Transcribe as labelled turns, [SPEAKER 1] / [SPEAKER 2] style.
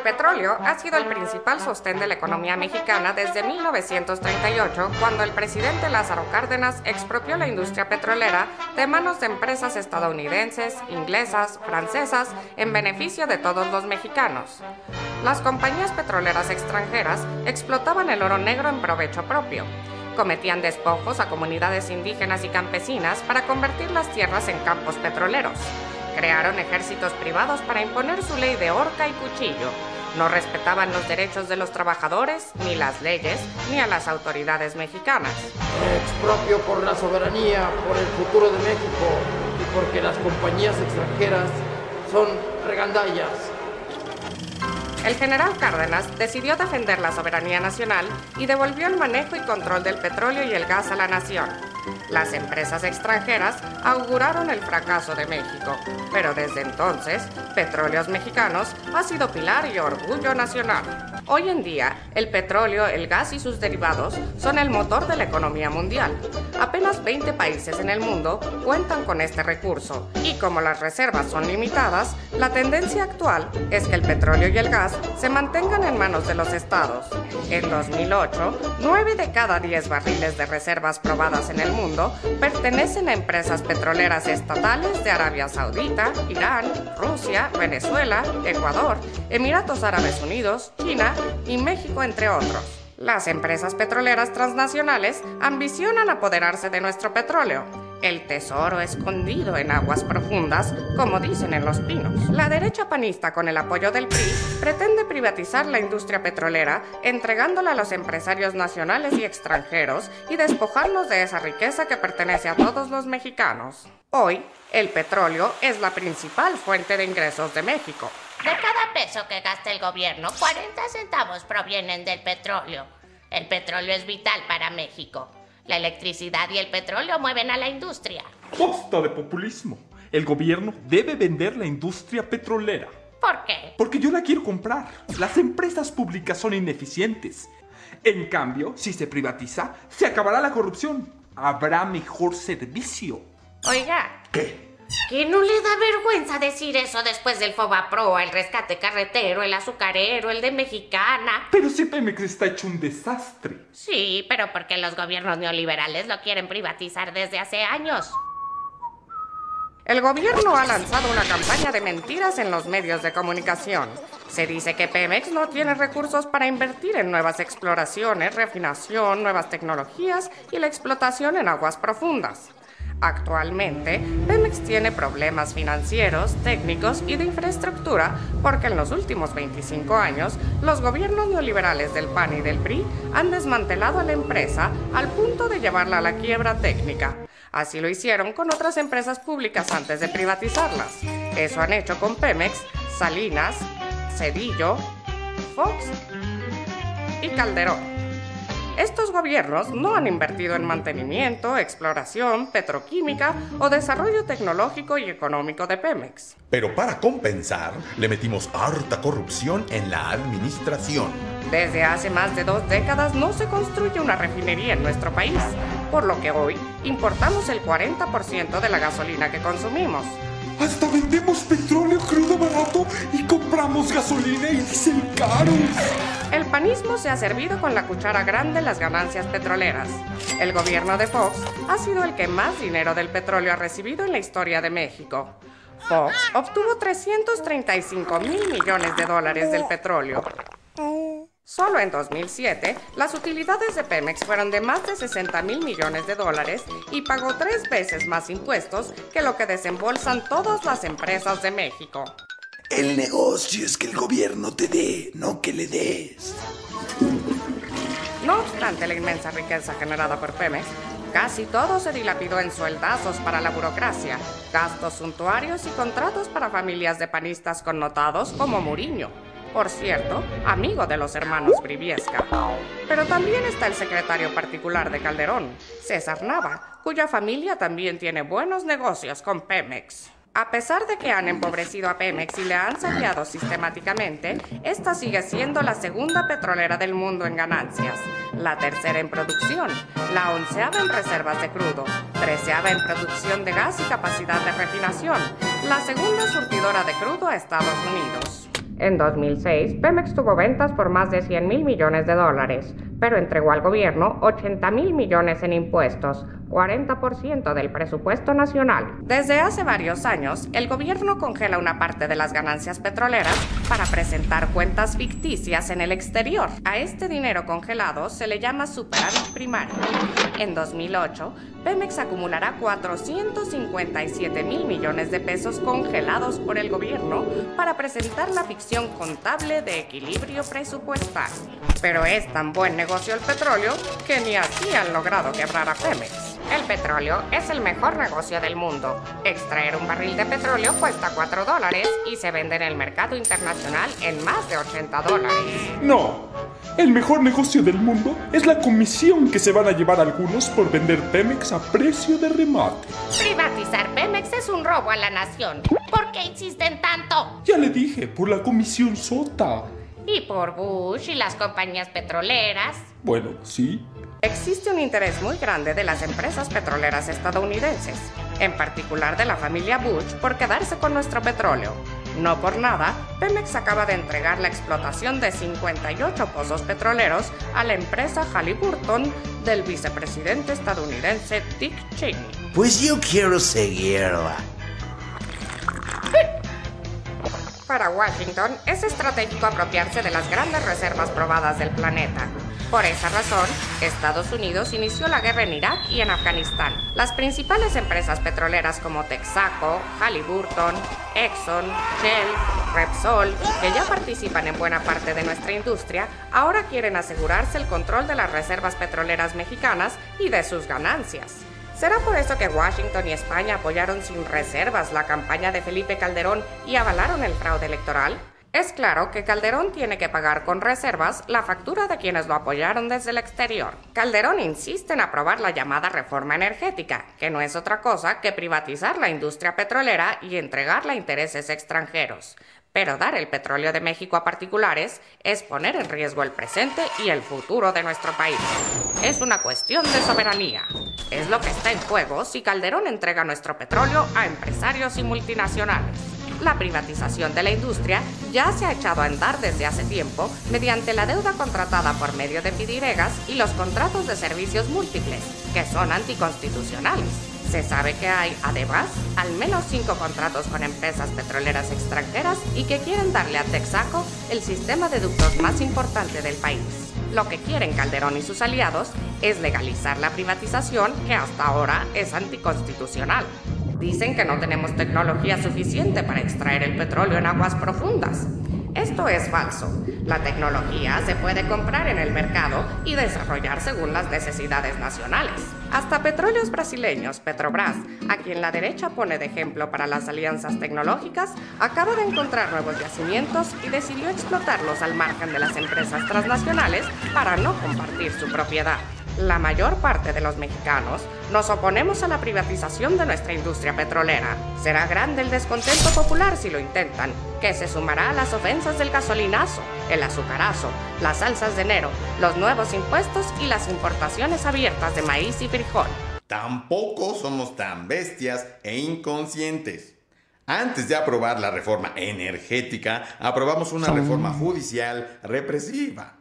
[SPEAKER 1] El petróleo ha sido el principal sostén de la economía mexicana desde 1938, cuando el presidente Lázaro Cárdenas expropió la industria petrolera de manos de empresas estadounidenses, inglesas, francesas, en beneficio de todos los mexicanos. Las compañías petroleras extranjeras explotaban el oro negro en provecho propio. Cometían despojos a comunidades indígenas y campesinas para convertir las tierras en campos petroleros. Crearon ejércitos privados para imponer su ley de horca y cuchillo. No respetaban los derechos de los trabajadores, ni las leyes, ni a las autoridades mexicanas.
[SPEAKER 2] Expropio por la soberanía, por el futuro de México y porque las compañías extranjeras son regandallas.
[SPEAKER 1] El general Cárdenas decidió defender la soberanía nacional y devolvió el manejo y control del petróleo y el gas a la nación. Las empresas extranjeras auguraron el fracaso de México, pero desde entonces, Petróleos Mexicanos ha sido pilar y orgullo nacional. Hoy en día, el petróleo, el gas y sus derivados son el motor de la economía mundial. Apenas 20 países en el mundo cuentan con este recurso, y como las reservas son limitadas, la tendencia actual es que el petróleo y el gas se mantengan en manos de los estados. En 2008, 9 de cada 10 barriles de reservas probadas en el mundo pertenecen a empresas petroleras estatales de Arabia Saudita, Irán, Rusia, Venezuela, Ecuador, Emiratos Árabes Unidos, China y México, entre otros. Las empresas petroleras transnacionales ambicionan apoderarse de nuestro petróleo, el tesoro escondido en aguas profundas, como dicen en Los Pinos. La derecha panista, con el apoyo del PRI, pretende privatizar la industria petrolera, entregándola a los empresarios nacionales y extranjeros y despojarnos de esa riqueza que pertenece a todos los mexicanos. Hoy, el petróleo es la principal fuente de ingresos de México.
[SPEAKER 3] De cada peso que gasta el gobierno, 40 centavos provienen del petróleo. El petróleo es vital para México. La electricidad y el petróleo mueven a la industria.
[SPEAKER 4] Basta de populismo. El gobierno debe vender la industria petrolera.
[SPEAKER 3] ¿Por qué?
[SPEAKER 4] Porque yo la quiero comprar. Las empresas públicas son ineficientes. En cambio, si se privatiza, se acabará la corrupción. Habrá mejor servicio.
[SPEAKER 3] Oiga.
[SPEAKER 4] ¿Qué?
[SPEAKER 3] ¿Que no le da vergüenza decir eso después del Fobaproa, el rescate carretero, el azucarero, el de Mexicana?
[SPEAKER 4] Pero si Pemex está hecho un desastre.
[SPEAKER 3] Sí, pero porque los gobiernos neoliberales lo quieren privatizar desde hace años.
[SPEAKER 1] El gobierno ha lanzado una campaña de mentiras en los medios de comunicación. Se dice que Pemex no tiene recursos para invertir en nuevas exploraciones, refinación, nuevas tecnologías y la explotación en aguas profundas. Actualmente, Pemex tiene problemas financieros, técnicos y de infraestructura porque en los últimos 25 años, los gobiernos neoliberales del PAN y del PRI han desmantelado a la empresa al punto de llevarla a la quiebra técnica. Así lo hicieron con otras empresas públicas antes de privatizarlas. Eso han hecho con Pemex, Salinas, Cedillo, Fox y Calderón. Estos gobiernos no han invertido en mantenimiento, exploración, petroquímica o desarrollo tecnológico y económico de Pemex.
[SPEAKER 5] Pero para compensar, le metimos harta corrupción en la administración.
[SPEAKER 1] Desde hace más de 2 décadas no se construye una refinería en nuestro país, por lo que hoy importamos el 40% de la gasolina que consumimos.
[SPEAKER 4] Hasta vendemos petróleo crudo barato y compramos gasolina y diésel caros.
[SPEAKER 1] El panismo se ha servido con la cuchara grande las ganancias petroleras. El gobierno de Fox ha sido el que más dinero del petróleo ha recibido en la historia de México. Fox obtuvo 335,000 millones de dólares del petróleo. Solo en 2007, las utilidades de Pemex fueron de más de 60,000 millones de dólares y pagó 3 veces más impuestos que lo que desembolsan todas las empresas de México.
[SPEAKER 5] El negocio es que el gobierno te dé, no que le des.
[SPEAKER 1] No obstante la inmensa riqueza generada por Pemex, casi todo se dilapidó en sueldazos para la burocracia, gastos suntuarios y contratos para familias de panistas connotados como Muriño. Por cierto, amigo de los hermanos Briviesca. Pero también está el secretario particular de Calderón, César Nava, cuya familia también tiene buenos negocios con Pemex. A pesar de que han empobrecido a Pemex y le han saqueado sistemáticamente, esta sigue siendo la segunda petrolera del mundo en ganancias, la tercera en producción, la 11ª en reservas de crudo, 13ª en producción de gas y capacidad de refinación, la segunda surtidora de crudo a Estados Unidos. En 2006, Pemex tuvo ventas por más de 100,000 millones de dólares, pero entregó al gobierno 80,000 millones en impuestos, 40% del presupuesto nacional. Desde hace varios años, el gobierno congela una parte de las ganancias petroleras para presentar cuentas ficticias en el exterior. A este dinero congelado se le llama superávit primario. En 2008, Pemex acumulará 457,000 millones de pesos congelados por el gobierno para presentar la ficción contable de equilibrio presupuestal. Pero es tan buen negocio el petróleo que ni así han logrado quebrar a Pemex. El petróleo es el mejor negocio del mundo. Extraer un barril de petróleo cuesta $4 y se vende en el mercado internacional en más de $80.
[SPEAKER 4] No, el mejor negocio del mundo es la comisión que se van a llevar algunos por vender Pemex a precio de remate.
[SPEAKER 3] Privatizar Pemex es un robo a la nación. ¿Por qué insisten tanto?
[SPEAKER 4] Ya le dije, por la comisión sota.
[SPEAKER 3] Y por Bush y las compañías petroleras.
[SPEAKER 4] Bueno, sí.
[SPEAKER 1] Existe un interés muy grande de las empresas petroleras estadounidenses, en particular de la familia Bush, por quedarse con nuestro petróleo. No por nada, Pemex acaba de entregar la explotación de 58 pozos petroleros a la empresa Halliburton del vicepresidente estadounidense Dick Cheney.
[SPEAKER 6] Pues yo quiero seguirla.
[SPEAKER 1] Para Washington, es estratégico apropiarse de las grandes reservas probadas del planeta. Por esa razón, Estados Unidos inició la guerra en Irak y en Afganistán. Las principales empresas petroleras como Texaco, Halliburton, Exxon, Shell, Repsol, que ya participan en buena parte de nuestra industria, ahora quieren asegurarse el control de las reservas petroleras mexicanas y de sus ganancias. ¿Será por eso que Washington y España apoyaron sin reservas la campaña de Felipe Calderón y avalaron el fraude electoral? Es claro que Calderón tiene que pagar con reservas la factura de quienes lo apoyaron desde el exterior. Calderón insiste en aprobar la llamada reforma energética, que no es otra cosa que privatizar la industria petrolera y entregarla a intereses extranjeros. Pero dar el petróleo de México a particulares es poner en riesgo el presente y el futuro de nuestro país. Es una cuestión de soberanía. Es lo que está en juego si Calderón entrega nuestro petróleo a empresarios y multinacionales. La privatización de la industria ya se ha echado a andar desde hace tiempo mediante la deuda contratada por medio de pidiregas y los contratos de servicios múltiples, que son anticonstitucionales. Se sabe que hay, además, al menos 5 contratos con empresas petroleras extranjeras y que quieren darle a Texaco el sistema de ductos más importante del país. Lo que quieren Calderón y sus aliados es legalizar la privatización, que hasta ahora es anticonstitucional. Dicen que no tenemos tecnología suficiente para extraer el petróleo en aguas profundas. Esto es falso. La tecnología se puede comprar en el mercado y desarrollar según las necesidades nacionales. Hasta Petróleos Brasileños, Petrobras, a quien la derecha pone de ejemplo para las alianzas tecnológicas, acaba de encontrar nuevos yacimientos y decidió explotarlos al margen de las empresas transnacionales para no compartir su propiedad. La mayor parte de los mexicanos nos oponemos a la privatización de nuestra industria petrolera. Será grande el descontento popular si lo intentan, que se sumará a las ofensas del gasolinazo, el azucarazo, las salsas de enero, los nuevos impuestos y las importaciones abiertas de maíz y frijol.
[SPEAKER 5] Tampoco somos tan bestias e inconscientes. Antes de aprobar la reforma energética, aprobamos una reforma judicial represiva.